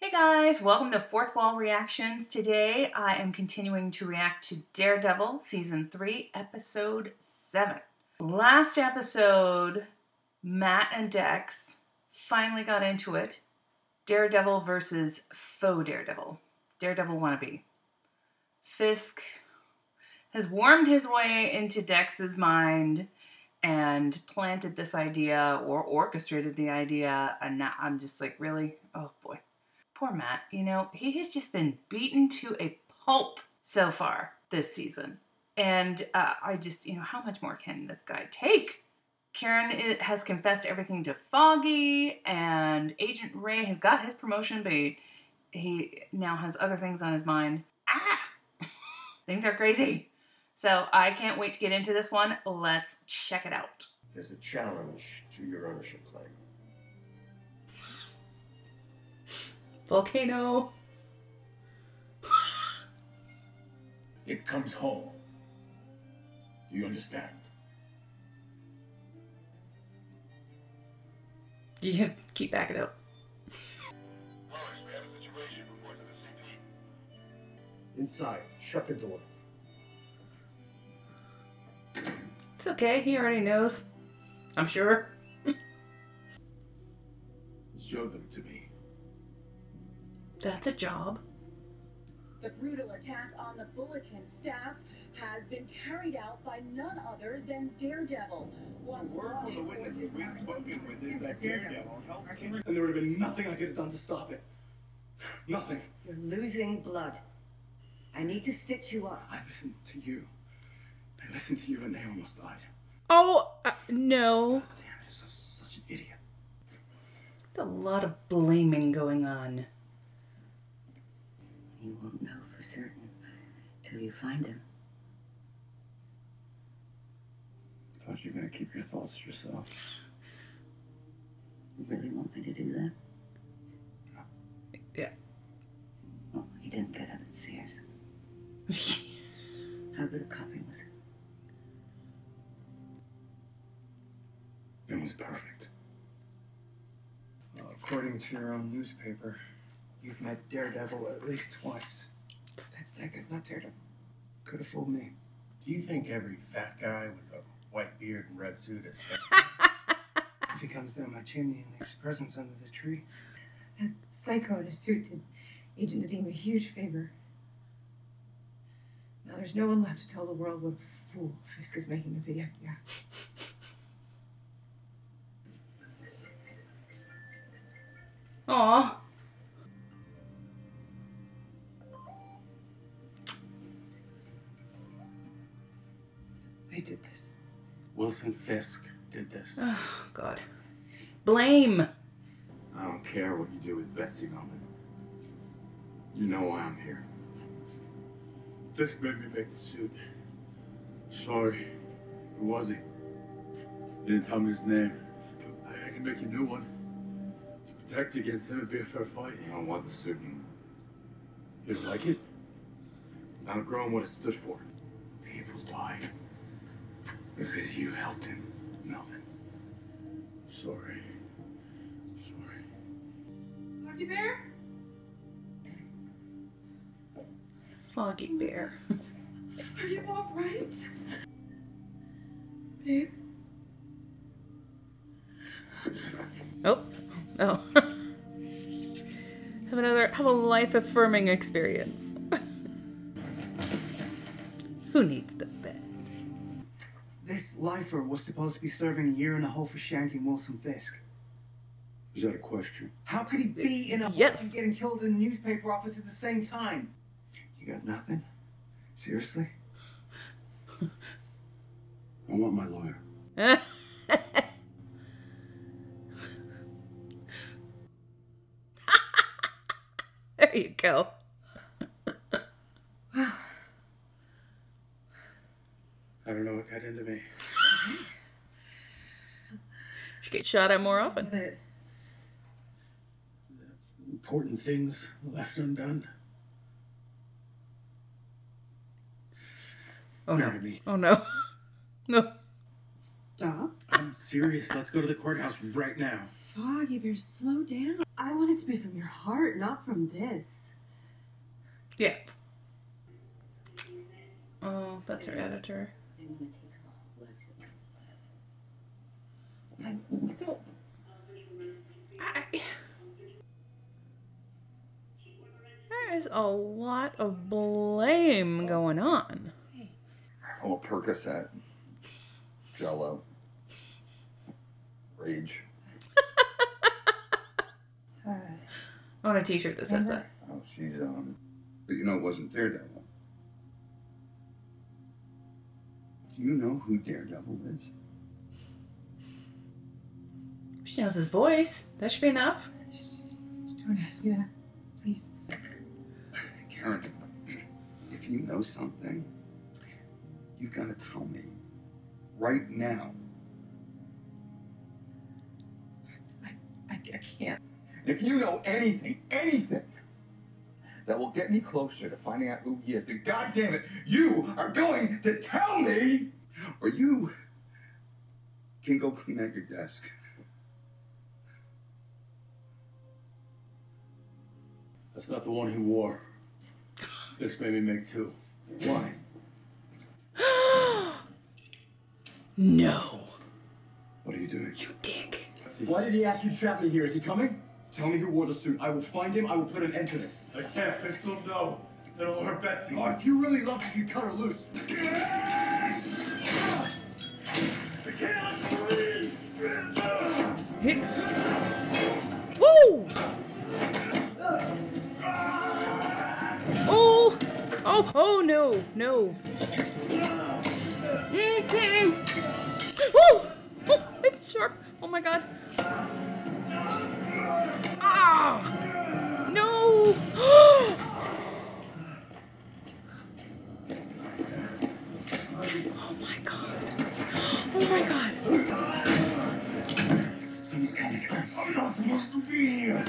Hey guys, welcome to Fourth Wall Reactions. Today I am continuing to react to Daredevil Season 3, Episode 7. Last episode, Matt and Dex finally got into it. Daredevil versus Faux Daredevil. Daredevil wannabe. Fisk has wormed his way into Dex's mind and planted this idea or orchestrated the idea, and now I'm just like, really? Oh boy. Poor Matt, you know, he has just been beaten to a pulp so far this season. And I just, you know, how much more can this guy take? Karen has confessed everything to Foggy, and Agent Ray has got his promotion, but he now has other things on his mind. Things are crazy. So I can't wait to get into this one. Let's check it out. There's a challenge to your ownership claim. Volcano. It comes home. Do you understand? Yeah, keep backing up. We have a situation. Report to the CP. Inside. Shut the door. It's okay, he already knows. I'm sure. Show them to me. That's a job. The brutal attack on the Bulletin staff has been carried out by none other than Daredevil. The word from the witnesses we've spoken with is that Daredevil helped him. And there would have been nothing I could have done to stop it. Nothing. You're losing blood. I need to stitch you up. I listened to you. I listened to you and they almost died. Oh, no. Damn, you're such an idiot. There's a lot of blaming going on. You won't know for certain till you find him. I thought you were going to keep your thoughts to yourself. You really want me to do that? Yeah. Oh, he didn't get up at Sears. How good a copy was it? It was perfect. According to your own newspaper, you've met Daredevil at least twice. That psycho's not Daredevil. Could have fooled me. Do you think every fat guy with a white beard and red suit is sick? If he comes down my chimney and leaves presents under the tree. That psycho in a suit did Agent Nadeem a huge favor. Now there's no one left to tell the world what a fool Fisk is making of the Yak-Yak. Aw. They did this. Wilson Fisk did this. Oh, God. Blame. I don't care what you do with Betsy Bowman. You know why I'm here. Fisk made me make the suit. Sorry. Who was he? Didn't tell me his name. I can make you a new one. To protect you against him would be a fair fight. You don't want the suit anymore. You don't like it? Not growing what it stood for. People died. Because you helped him, Melvin. Sorry. Sorry. Lucky Bear? Foggy Bear. Are you all right? Babe? Oh. Oh. Have a life-affirming experience. Who needs the bed? This lifer was supposed to be serving a year in a hole for shanking Wilson Fisk. Is that a question? How could he be in a hole Yes. and getting killed in a newspaper office at the same time? You got nothing? Seriously? I want my lawyer. There you go. I don't know what got into me. Should get shot at more often. But Important things left undone. Oh no. Marry me. Oh no. No. stop. I'm serious. Let's go to the courthouse right now. Fog, you better slow down. I want it to be from your heart, not from this. Yes. Oh, that's her editor. They want to take her whole life away. There is a lot of blame going on. Oh, Percocet. Jello. Rage. I want a t-shirt that says that. Oh, she's, but you know it wasn't Daredevil. Do you know who Daredevil is? She knows his voice. That should be enough. Don't ask me that, please. Karen, if you know something, you gotta tell me. Right now. I can't. If you know anything that will get me closer to finding out who he is, then goddamn it, you are going to tell me, or you can go clean out your desk. That's not the one he wore. This made me make two. Why? No. What are you doing? You dick. Why did he ask you to trap me here? Is he coming? Tell me who wore the suit. I will find him. I will put an end to this. I can't. I still know. That'll hurt Betsy. Oh, if you really love her, you cut her loose. I can't let you leave. Hit. Woo! Oh! Oh! Oh no! No! Woo! Oh, it's sharp. Oh my god. Ah! No! Oh my god. Oh my god. Someone's coming. I'm not supposed to be here.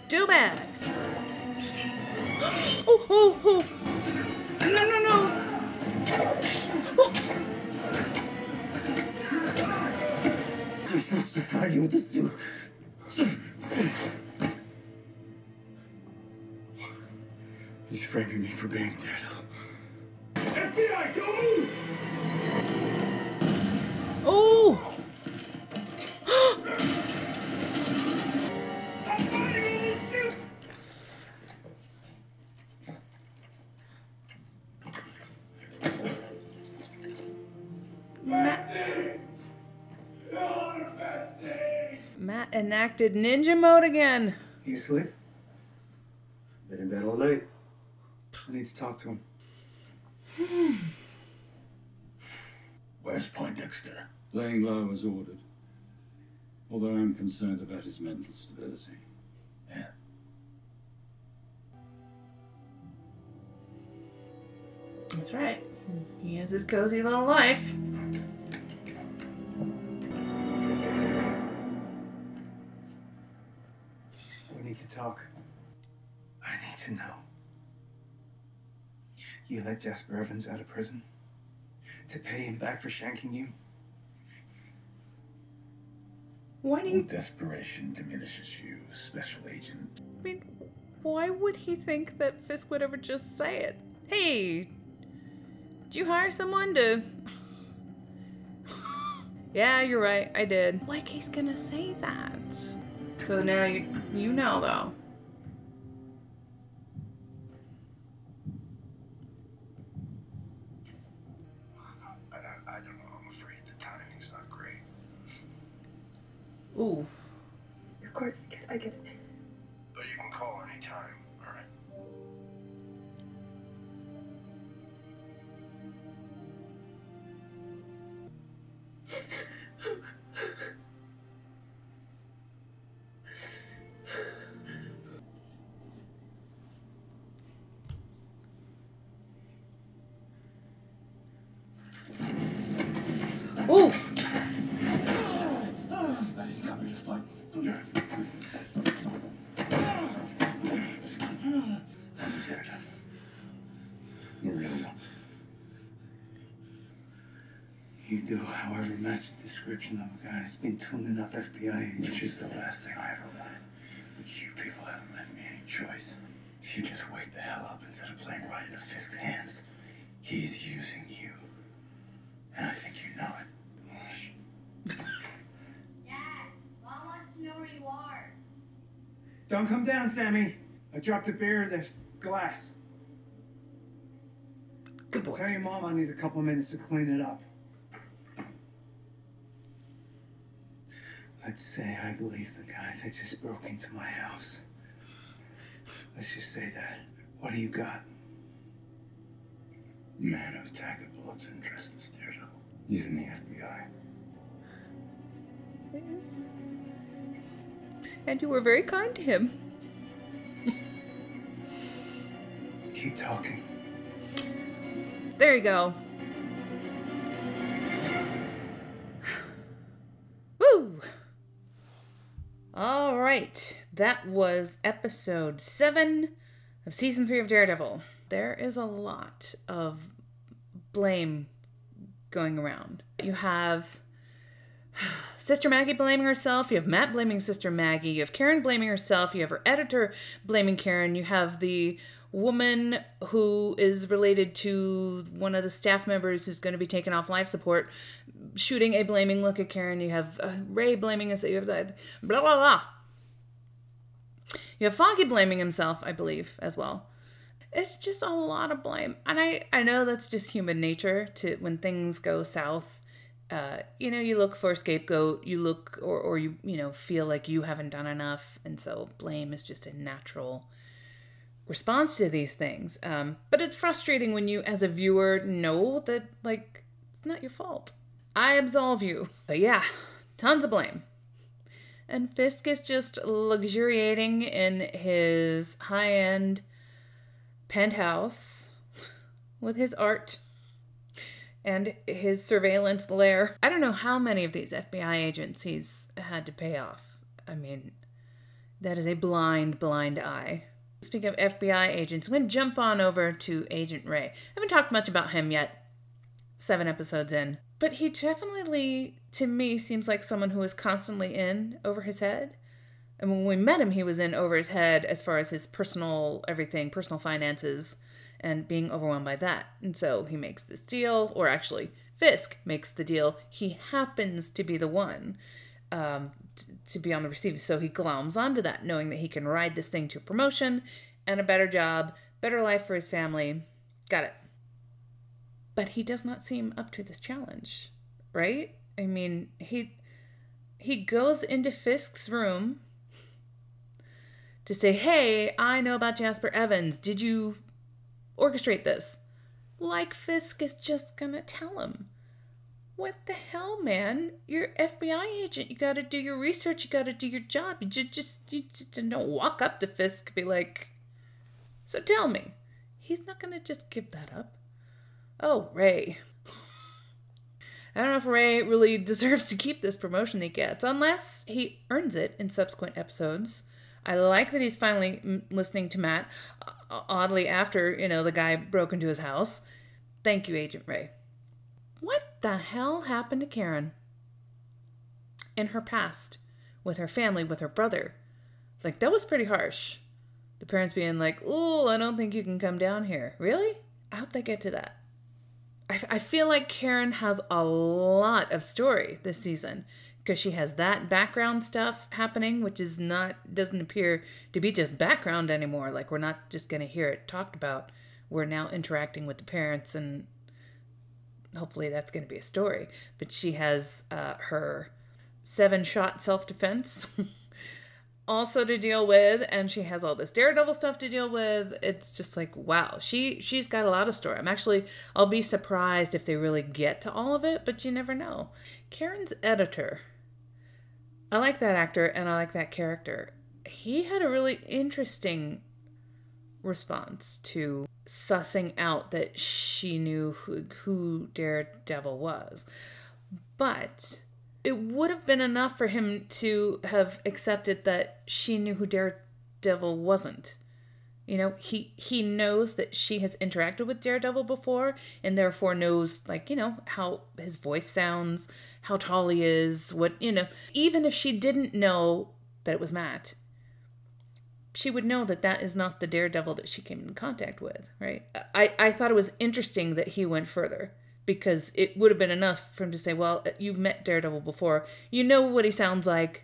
Too bad. Oh, oh, oh. No, no, no. Oh. You're supposed to find you with the suit. He's framing me for being Daredevil. FBI, don't move! Oh. I'm finding you with the suit! Matt enacted ninja mode again. You asleep? Been in bed all night. I need to talk to him. Where's Poindexter? Laying low as ordered. Although I'm concerned about his mental stability. Yeah. That's right. He has his cozy little life. We need to talk. I need to know. You let Jasper Evans out of prison to pay him back for shanking you? Why do you... Desperation diminishes you, Special Agent. I mean, why would he think that Fisk would ever just say it? Hey, did you hire someone to... Yeah, you're right, I did. Like he's gonna say that. So now you know, though. I don't know. I'm afraid the timing's not great. Ooh. Of course, I get it. But you can call anytime, all right? Ooh. The real one. You do, however, match the description of a guy that's been tuning up FBI agents. Which is the last thing I ever wanted. But you people haven't left me any choice. If you just wake the hell up instead of playing right into Fisk's hands, he's using you. And I think you know it. Dad, Mom wants to know where you are. Don't come down, Sammy. I dropped a beer. There's glass. Good boy. Tell your mom I need a couple minutes to clean it up. Let's say I believe the guy that just broke into my house. Let's just say that. What do you got? Man who attacked the Bulletin dressed as Daredevil. He's in the FBI. Yes. And you were very kind to him. Keep talking. There you go. Woo! All right. That was episode 7 of season 3 of Daredevil. There is a lot of blame going around. You have Sister Maggie blaming herself. You have Matt blaming Sister Maggie. You have Karen blaming herself. You have her editor blaming Karen. You have the woman who is related to one of the staff members who's going to be taken off life support shooting a blaming look at Karen. You have Ray blaming us. You have that blah, blah, blah. You have Foggy blaming himself, I believe, as well. It's just a lot of blame. And I know that's just human nature to when things go south. You look for a scapegoat, you look or you feel like you haven't done enough. And so blame is just a natural response to these things. But it's frustrating when you, as a viewer, know that, like, it's not your fault. I absolve you. But yeah, tons of blame. And Fisk is just luxuriating in his high-end penthouse with his art and his surveillance lair. I don't know how many of these FBI agents he's had to pay off. I mean, that is a blind eye. Speaking of FBI agents, I'm going to jump on over to Agent Ray. I haven't talked much about him yet, 7 episodes in. But he definitely, to me, seems like someone who is constantly in over his head. And when we met him, he was in over his head as far as his personal everything, personal finances, and being overwhelmed by that. And so he makes this deal, or actually, Fisk makes the deal. He happens to be the one to be on the receiving. So he gloms onto that, knowing that he can ride this thing to promotion and a better job, better life for his family. Got it. But he does not seem up to this challenge, right? I mean, he goes into Fisk's room to say, hey, I know about Jasper Evans. Did you orchestrate this? Like Fisk is just gonna tell him. What the hell, man? You're an FBI agent. You gotta do your research. You gotta do your job. You just don't walk up to Fisk and be like, so tell me. He's not gonna just give that up. Oh, Ray. I don't know if Ray really deserves to keep this promotion he gets, unless he earns it in subsequent episodes. I like that he's finally listening to Matt, oddly after, the guy broke into his house. Thank you, Agent Ray. What the hell happened to Karen? In her past, with her family, with her brother. Like, that was pretty harsh. The parents being like, oh, I don't think you can come down here. Really? I hope they get to that. I feel like Karen has a lot of story this season because she has that background stuff happening, which doesn't appear to be just background anymore. Like, we're not just going to hear it talked about. We're now interacting with the parents, and hopefully that's going to be a story. But she has her 7-shot self-defense also to deal with, and she has all this Daredevil stuff to deal with. It's just like, wow, she's got a lot of story. I'll be surprised if they really get to all of it, but you never know. Karen's editor, I like that actor and I like that character. He had a really interesting response to sussing out that she knew who Daredevil was, but it would have been enough for him to have accepted that she knew who Daredevil wasn't. You know, he knows that she has interacted with Daredevil before, and therefore knows, like, you know, how his voice sounds, how tall he is, what, you know. Even if she didn't know that it was Matt, she would know that that is not the Daredevil that she came in contact with, right? I thought it was interesting that he went further, because it would have been enough for him to say, well, you've met Daredevil before. You know what he sounds like.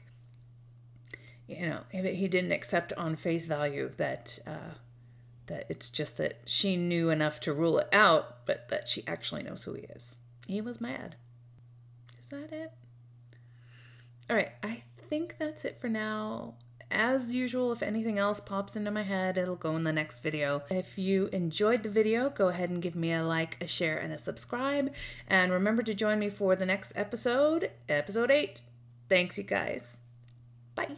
You know, he didn't accept on face value that that it's just that she knew enough to rule it out, but that she actually knows who he is. He was mad. Is that it? All right, I think that's it for now. As usual, if anything else pops into my head, it'll go in the next video. If you enjoyed the video, go ahead and give me a like, a share, and a subscribe. And remember to join me for the next episode, episode 8. Thanks, you guys. Bye.